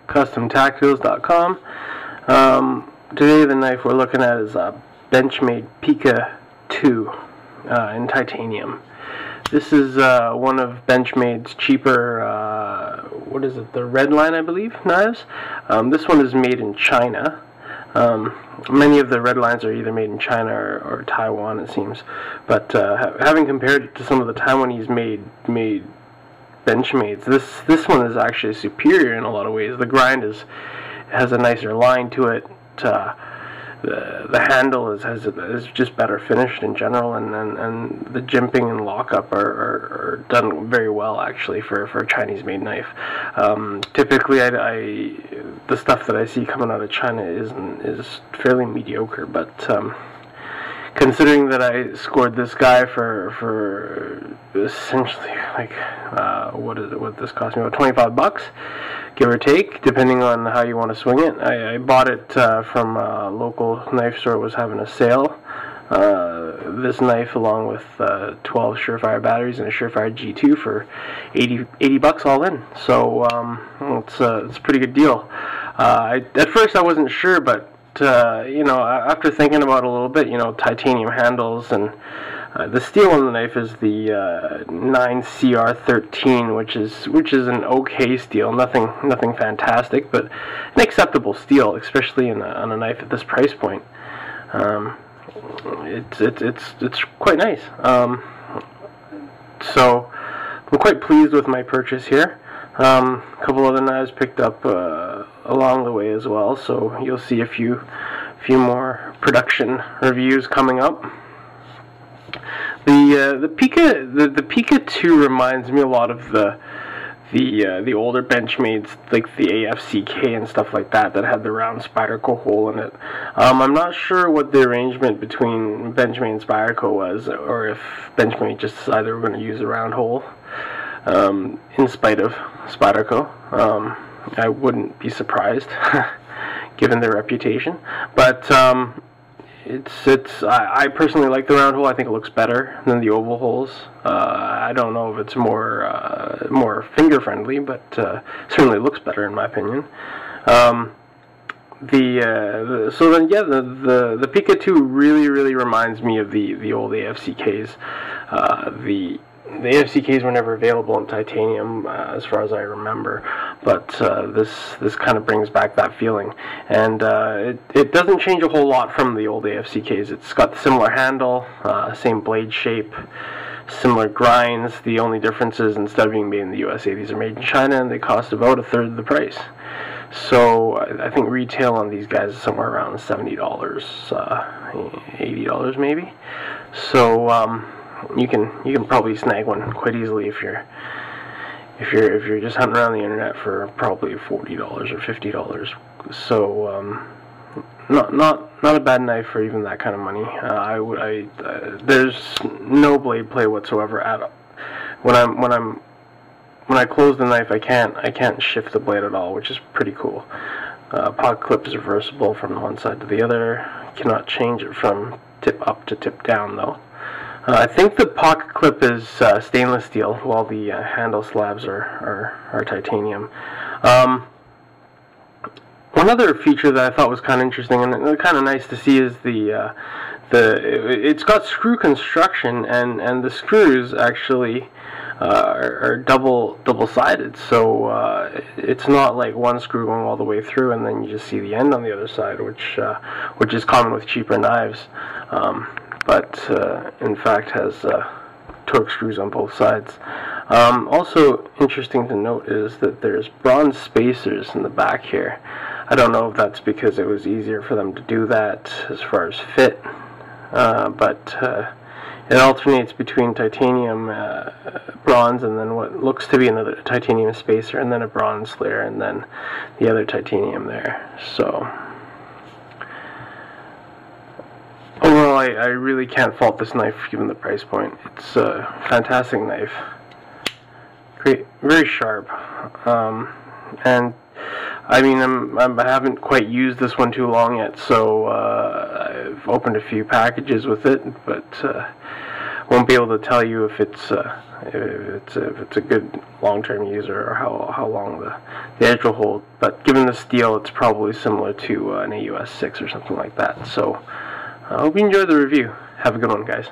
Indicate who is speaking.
Speaker 1: customtactiles.com. Today the knife we're looking at is a Benchmade Pika 2 in titanium. This is one of Benchmade's cheaper, what is it, the red line I believe, knives. This one is made in China. Many of the red lines are either made in China or Taiwan, it seems. But having compared it to some of the Taiwanese made Benchmades, this one is actually superior in a lot of ways. The grind has a nicer line to it. The handle is just better finished in general, and the jimping and lockup are done very well actually for a Chinese made knife. Typically the stuff that I see coming out of China is fairly mediocre, but considering that I scored this guy for essentially like what this cost me, about $25, give or take, depending on how you want to swing it. I bought it from a local knife store. Was having a sale. This knife, along with 12 Surefire batteries and a Surefire G2, for $80 all in. So it's a pretty good deal. At first I wasn't sure, but you know, after thinking about it a little bit, you know, titanium handles, and the steel on the knife is the 9CR13, which is an okay steel, nothing fantastic, but an acceptable steel, especially on a knife at this price point. It's quite nice. So I'm quite pleased with my purchase here. A couple other knives picked up along the way as well, so you'll see a few more production reviews coming up. The Pika 2 reminds me a lot of the older Benchmades, like the AFCK and stuff like that had the round Spyderco hole in it. I'm not sure what the arrangement between Benchmade and Spyderco was, or if Benchmade just decided they were going to use a round hole. In spite of Spyderco, I wouldn't be surprised, given their reputation. But I personally like the round hole. I think it looks better than the oval holes. I don't know if it's more finger friendly, but certainly looks better in my opinion. The Pika 2 really reminds me of the old AFCKs. The AFCKs were never available in titanium, as far as I remember, but this kind of brings back that feeling. And it doesn't change a whole lot from the old AFCKs. It's got the similar handle, same blade shape, similar grinds. The only difference is, instead of being made in the USA, these are made in China, and they cost about a third of the price. So I think retail on these guys is somewhere around $70, $80 maybe. So you can probably snag one quite easily if you're just hunting around the internet for probably $40 or $50. So not a bad knife for even that kind of money. There's no blade play whatsoever at all. When I close the knife, I can't shift the blade at all, which is pretty cool. Pocket clip is reversible from one side to the other. Cannot change it from tip up to tip down though. I think the pocket clip is stainless steel, while the handle slabs are titanium. One other feature that I thought was kind of interesting and kind of nice to see is it's got screw construction, and the screws actually are double-sided, so it's not like one screw going all the way through and then you just see the end on the other side, which is common with cheaper knives. But in fact has torque screws on both sides. Also interesting to note is that there's bronze spacers in the back here. I don't know if that's because it was easier for them to do that as far as fit, but it alternates between titanium bronze and then what looks to be another titanium spacer, and then a bronze layer, and then the other titanium there. So overall, I really can't fault this knife given the price point. It's a fantastic knife. Great, very sharp. And I mean, I haven't quite used this one too long yet, so I've opened a few packages with it, but won't be able to tell you if it's a good long-term user or how long the edge will hold. But given the steel, it's probably similar to an AUS 6 or something like that. So I hope you enjoyed the review. Have a good one, guys.